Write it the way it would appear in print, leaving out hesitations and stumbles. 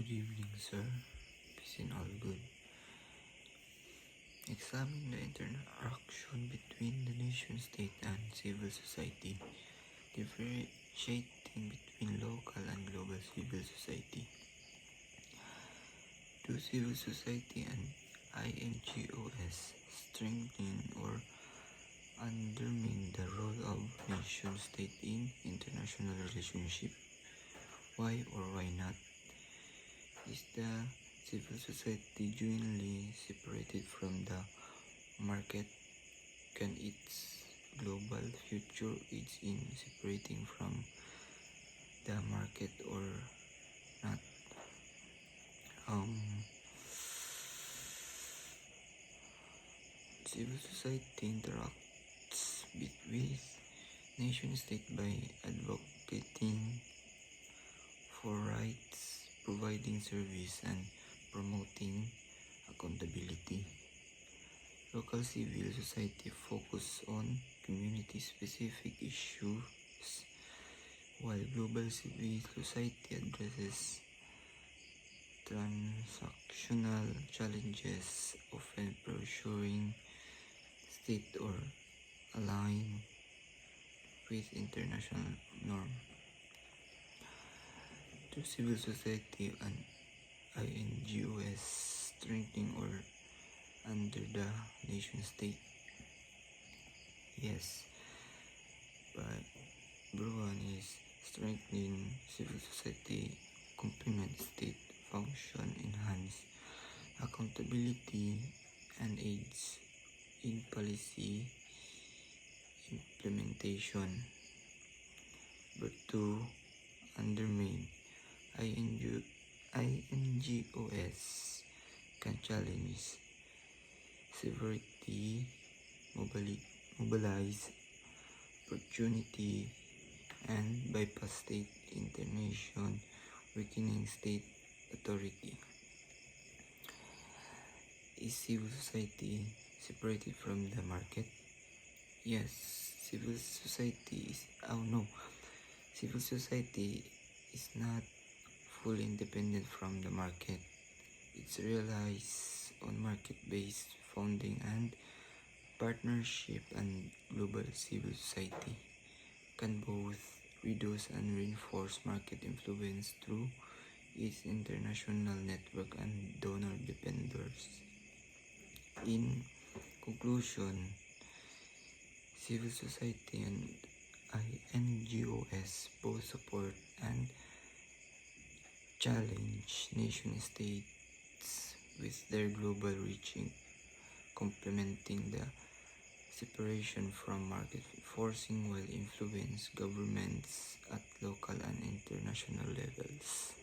Good evening, sir. Peace and all good. Examine the interaction between the nation-state and civil society, differentiating between local and global civil society. Do civil society and INGOs strengthen or undermine the role of nation-state in international relationship? Why or why not? Is the civil society genuinely separated from the market? Can its global future is in separating from the market or not? Civil society interacts with nation-state by advocating for rights, providing service, and promoting accountability. Local civil society focus on community-specific issues, while global civil society addresses transactional challenges, often pursuing state or align with international norms. Do civil society and INGOs strengthening or under the nation state? Yes, but one is strengthening civil society, complement state function, enhance accountability, and aids in policy implementation. But two, undermine INGOs can challenge severity, mobilize opportunity, and bypass state intervention, weakening state authority. Is civil society separated from the market? Yes, civil society is, civil society is not fully independent from the market. It relies on market-based funding and partnership, and global civil society can both reduce and reinforce market influence through its international network and donor dependers. In conclusion, civil society and INGOs both support and challenge nation-states with their global reaching, complementing the separation from market forcing while influence governments at local and international levels.